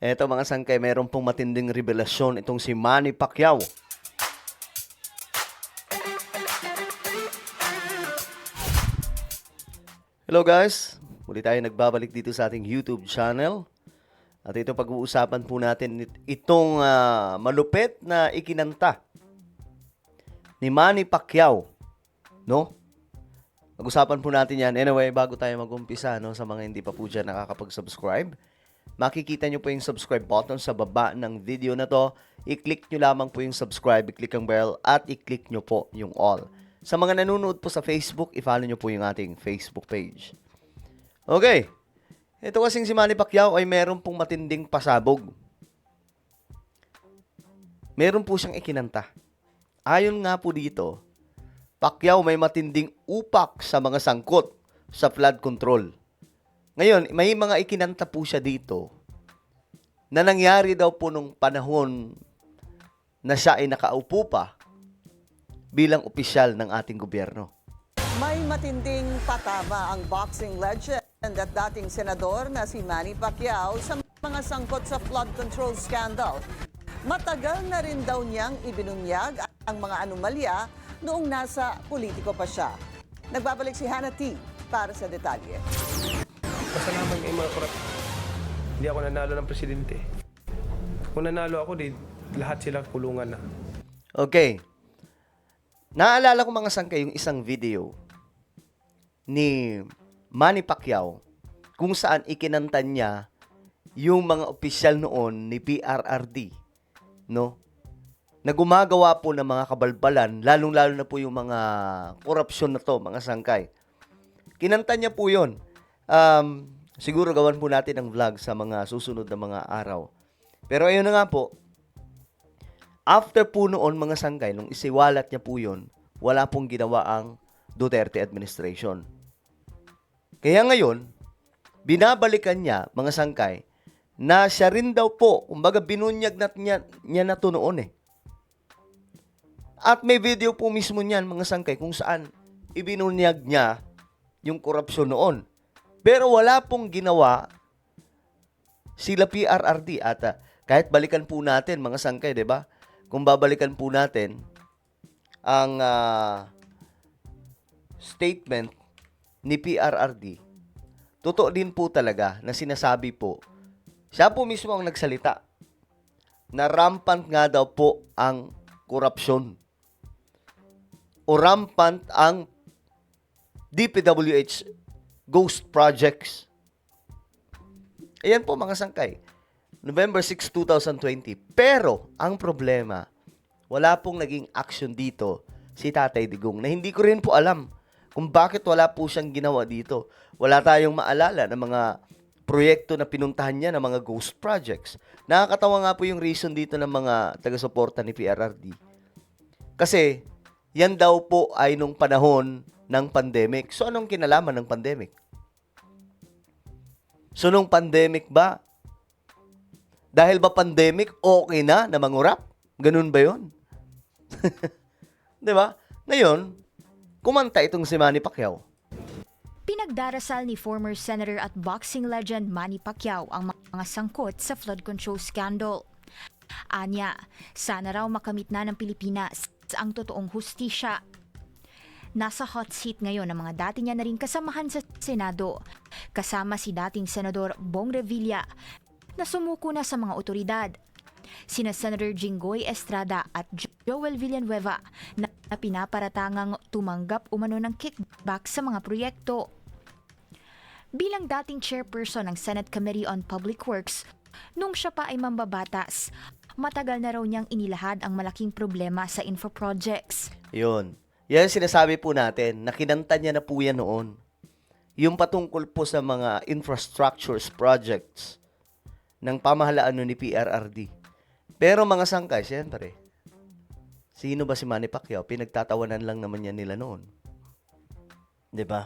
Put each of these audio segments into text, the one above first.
Eto mga sangkay, meron pong matinding revelasyon itong si Manny Pacquiao. Hello guys, muli tayo nagbabalik dito sa ating YouTube channel. At ito pag-uusapan po natin itong malupit na ikinanta ni Manny Pacquiao, no? Pag-usapan po natin yan. Anyway, bago tayo mag-umpisa, no, sa mga hindi pa po dyan nakakapag-subscribe, makikita nyo po yung subscribe button sa baba ng video na to. I-click nyo lamang po yung subscribe, i-click ang bell, at i-click nyo po yung all. Sa mga nanonood po sa Facebook, i-follow nyo po yung ating Facebook page. Okay. Ito kasing si Manny Pacquiao ay meron pong matinding pasabog. Meron po siyang ikinanta. Ayon nga po dito, Pacquiao may matinding upak sa mga sangkot sa flood control. Ngayon, may mga ikinanta po siya dito na nangyari daw po nung panahon na siya ay nakaupo pa bilang opisyal ng ating gobyerno. May matinding patama ang boxing legend at dating senador na si Manny Pacquiao sa mga sangkot sa flood control scandal. Matagal na rin daw niyang ibinunyag ang mga anomalya noong nasa politiko pa siya. Nagbabalik si Hannah T. para sa detalye. Kasalanan ng mga korap. Hindi ako nanalo ng presidente. Kung nanalo ako, lahat sila kulungan na. Okay. Naalala ko mga sangkay yung isang video ni Manny Pacquiao kung saan ikinanta niya yung mga opisyal noon ni PRRD, no? Na gumagawa po ng mga kabalbalan, lalong-lalo na po yung mga korupsyon na to, mga sangkay. Kinanta niya po yun. Siguro gawan po natin ang vlog sa mga susunod na mga araw. Pero ayun na nga po, after po noon mga sangkay, nung isiwalat niya po yun, wala pong ginawa ang Duterte administration. Kaya ngayon, binabalikan niya, mga sangkay, na siya rin daw po, kumbaga binunyag niya na to noon eh. At may video po mismo niyan, mga sangkay, kung saan ibinunyag niya yung korupsyon noon. Pero wala pong ginawa sila PRRD. At kahit balikan po natin, mga sangkay, di ba? Kung babalikan po natin ang statement ni PRRD, totoo din po talaga na sinasabi po, siya po mismo ang nagsalita na rampant nga daw po ang korupsyon o rampant ang DPWH ghost projects. Ayan po mga sangkay. November 6, 2020. Pero, ang problema, wala pong naging action dito si Tatay Digong na hindi ko rin po alam kung bakit wala po siyang ginawa dito. Wala tayong maalala ng mga proyekto na pinuntahan niya ng mga ghost projects. Nakakatawa nga po yung reason dito ng mga taga-suporta ni PRRD. Kasi, yan daw po ay nung panahon ng pandemic. So, anong kinalaman ng pandemic? So, nung pandemic ba, dahil ba pandemic, okay na mangurap? Ganun ba yun? Diba? Ngayon, kumanta itong si Manny Pacquiao. Pinagdarasal ni former senator at boxing legend Manny Pacquiao ang mga sangkot sa flood control scandal. Anya, sana raw makamit na ng Pilipinas ang totoong hustisya. Nasa hot seat ngayon ang mga dati niya na rin kasamahan sa Senado, kasama si dating Senador Bong Revilla na sumuko na sa mga otoridad. Sina Senator Jinggoy Estrada at Joel Villanueva na pinaparatangang tumanggap umano ng kickback sa mga proyekto. Bilang dating chairperson ng Senate Committee on Public Works, nung siya pa ay mambabatas, matagal na raw niyang inilahad ang malaking problema sa info projects. Yun. Yan sinasabi po natin, na kinanta niya na po yan noon. Yung patungkol po sa mga infrastructures projects ng pamahalaan ni PRRD. Pero mga sangkay, siyempre, sino ba si Manny Pacquiao? Pinagtatawanan lang naman yan nila noon. 'Di ba?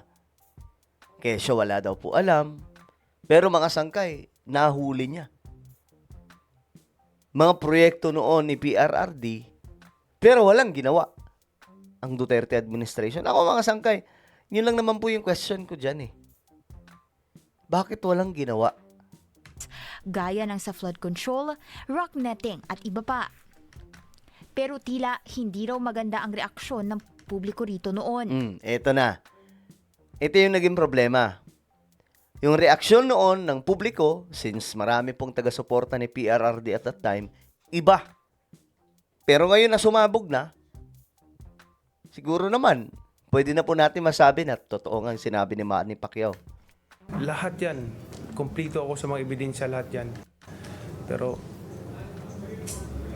Kesyo wala daw po alam. Pero mga sangkay, nahuli niya. Mga proyekto noon ni PRRD, pero walang ginawa ang Duterte administration. Ako mga sangkay, yun lang naman po yung question ko dyan eh. Bakit walang ginawa gaya ng sa flood control, rock netting at iba pa. Pero tila hindi raw maganda ang reaksyon ng publiko rito noon. Eto na. Ito yung naging problema. Yung reaksyon noon ng publiko, since marami pong taga-suporta ni PRRD at that time, iba. Pero ngayon na sumabog na, siguro naman, pwede na po natin masabi na totoo nga ang sinabi ni Manny Pacquiao. Lahat yan. Kompleto ako sa mga ebidensya, lahat yan. Pero,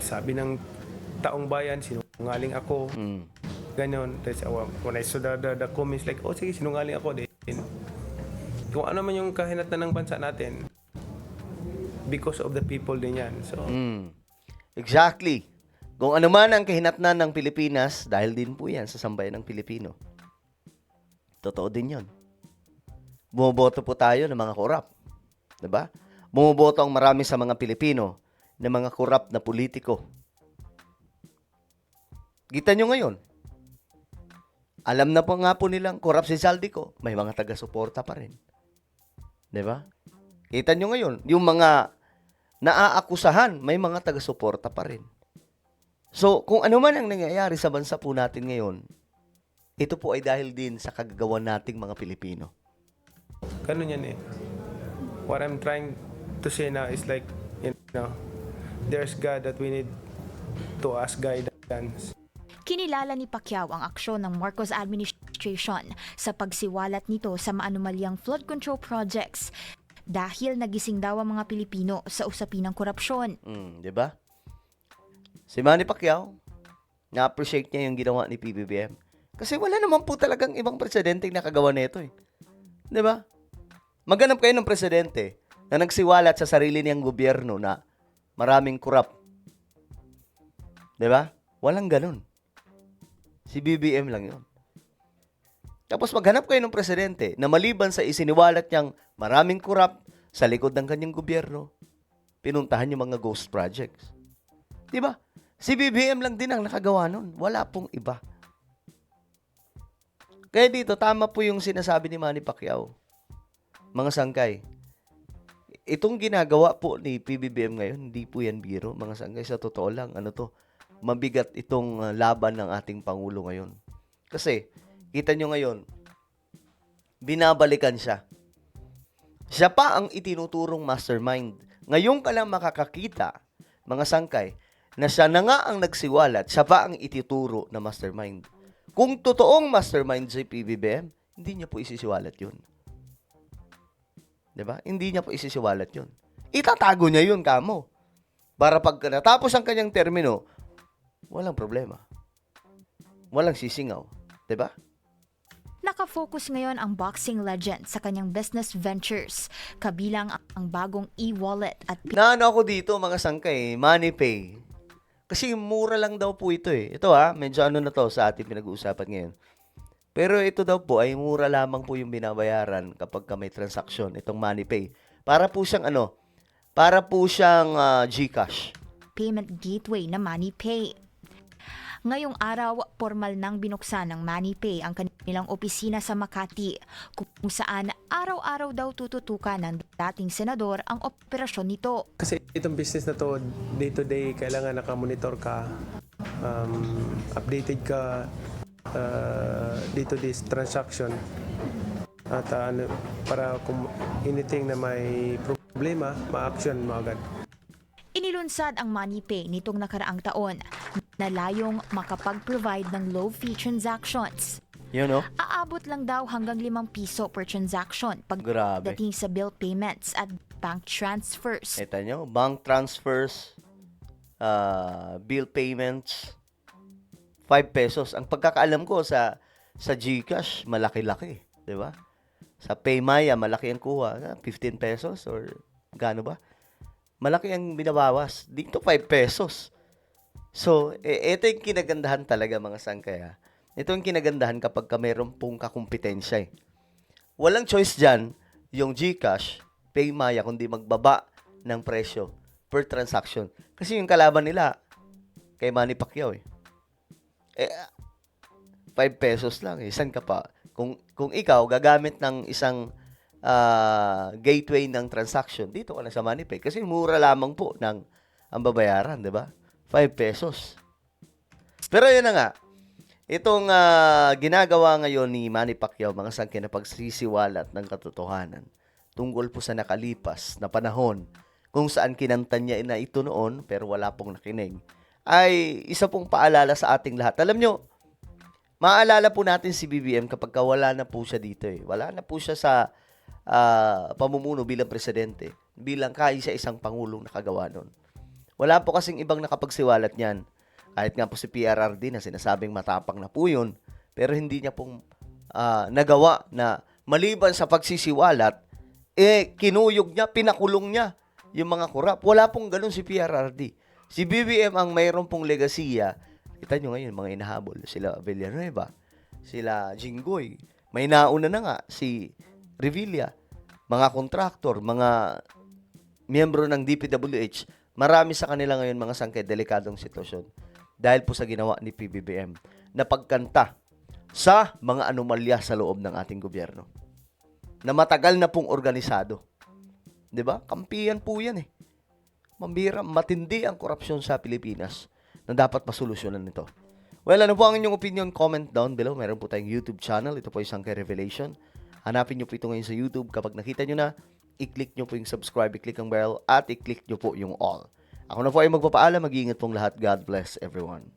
sabi ng taong bayan, sinungaling ako. Ganon. When I saw the comments like, oh sige, sinungaling ako din. Kung ano man yung kahinatnan ng bansa natin, because of the people din yan. So, Exactly. Kung ano man ang kahinatnan ng Pilipinas, dahil din po yan sa sambayan ng Pilipino. Totoo din yun. Bumoboto po tayo ng mga korap. Diba? Bumoboto ang marami sa mga Pilipino ng mga korap na politiko. Kita nyo ngayon. Alam na po nga po nilang korap si Zaldico, may mga taga-suporta pa rin. Diba? Kita nyo ngayon, yung mga naaakusahan, may mga taga-suporta pa rin. So, kung ano man ang nangyayari sa bansa po natin ngayon, ito po ay dahil din sa kagagawan nating mga Pilipino. ganun yan eh. What I'm trying to say now is like, you know, there's God that we need to ask guidance. Kinilala ni Pacquiao ang aksyon ng Marcos administration sa pagsiwalat nito sa maanumalyang flood control projects dahil nagising daw ang mga Pilipino sa usapin ng korupsyon. Di ba? Si Manny Pacquiao, na-appreciate niya yung ginawa ni PBBM. Kasi wala naman po talagang ibang presidente na nakagawa nito eh. Di ba? Maghanap kayo ng presidente na nagsiwalat sa sarili niyang gobyerno na maraming korap. Di ba? Walang ganun. Si BBM lang yun. Tapos maghanap kayo ng presidente na maliban sa isiniwalat niyang maraming korap sa likod ng kanyang gobyerno, pinuntahan yung mga ghost projects. Di ba? Si BBM lang din ang nakagawa nun. Wala pong iba. Kaya dito, tama po yung sinasabi ni Manny Pacquiao. Mga sangkay. Itong ginagawa po ni PBBM ngayon, hindi po yan biro. Mga sangkay, sa totoo lang, ano to, mabigat itong laban ng ating Pangulo ngayon. Kasi, kita nyo ngayon, binabalikan siya. Siya pa ang itinuturong mastermind. Ngayon ka lang makakakita, mga sangkay, na siya na nga ang nagsiwalat, siya pa ang ituturo na mastermind. Kung totoong mastermind si PBBM, hindi niya po isisiwalat yun. Diba? Hindi niya po isisiwalat yun. Itatago niya yun, kamo. Para pag natapos ang kanyang termino, walang problema. Walang sisingaw. Diba? Nakafocus ngayon ang boxing legend sa kanyang business ventures, kabilang ang bagong e-wallet at Naano ako dito, mga sangkay, MoneyPay. Kasi mura lang daw po ito eh. Ito medyo ano na to sa ating pinag-uusapan ngayon. Pero ito daw po ay mura lamang po yung binabayaran kapag may transaksyon, itong MoneyPay. Para po siyang para po siyang GCash. payment gateway na MoneyPay. Ngayong araw, formal nang binuksan ng MoneyPay ang kanilang opisina sa Makati, kung saan araw-araw daw tututukan ng dating senador ang operasyon nito. Kasi itong business na to, day to day, kailangan nakamonitor ka, updated ka, day to day transaction. At para kung anything na may problema, ma-action mo agad. Inilunsad ang MoneyPay nitong nakaraang taon na layong makapag-provide ng low-fee transactions. Yun, no? Aabot lang daw hanggang 5 piso per transaction Grabe. pagdating sa bill payments at bank transfers. Ito nyo, bank transfers, bill payments, 5 pesos. Ang pagkakaalam ko sa GCash, malaki-laki. Di ba? Sa Paymaya, malaki ang kuha. 15 pesos or gaano ba? Malaki ang binabawas. Dito, 5 pesos. So, ito yung kinagandahan talaga, mga sangkaya. Ito yung kinagandahan kapag mayroon pong kakumpetensya. Walang choice dyan, yung GCash, Paymaya, kundi magbaba ng presyo per transaction. Kasi yung kalaban nila, kay Manny Pacquiao 5 pesos lang. Saan ka pa? Kung ikaw gagamit ng isang gateway ng transaction, dito ka na sa MoneyPay. Kasi mura lamang po ang babayaran, di ba? 5 pesos. Pero yun na nga, itong ginagawa ngayon ni Manny Pacquiao, mga sangke na pagsisiwalat ng katotohanan tungkol po sa nakalipas na panahon kung saan kinantan niya na ito noon pero wala pong nakinig, ay isa pong paalala sa ating lahat. Alam nyo, maaalala po natin si BBM kapag wala na po siya dito eh. Wala na po siya sa pamumuno bilang presidente, bilang kaisa-isang pangulong nakagawa nun. Wala po kasing ibang nakapagsiwalat niyan. Kahit nga po si PRRD na sinasabing matapang na po yun, pero hindi niya pong nagawa na maliban sa pagsisiwalat, kinuyog niya, pinakulong niya yung mga korap. Wala pong ganun si PRRD. Si BBM ang mayroon pong legasiya. Kita nyo ngayon, mga inahabol. Sila Villanueva, sila Jinggoy. May nauna na nga si Revilla. Mga kontraktor, mga miyembro ng DPWH, marami sa kanila ngayon mga sangkay delikadong sitwasyon. Dahil po sa ginawa ni PBBM na pagkanta sa mga anomalya sa loob ng ating gobyerno. Na matagal na pong organisado. 'Di ba? Kampiyan po 'yan eh. Mambira, matindi ang korupsyon sa Pilipinas na dapat masolusyonan nito. Well, ano po ang inyong opinion? Comment down below. Meron po tayong YouTube channel. Ito po yung Sangkay Revelation. Hanapin nyo po ito ngayon sa YouTube. Kapag nakita nyo na, i-click nyo po yung subscribe, i-click ang bell, at i-click nyo po yung all. Ako na po ay magpapaalam. Mag-iingat pong lahat. God bless everyone.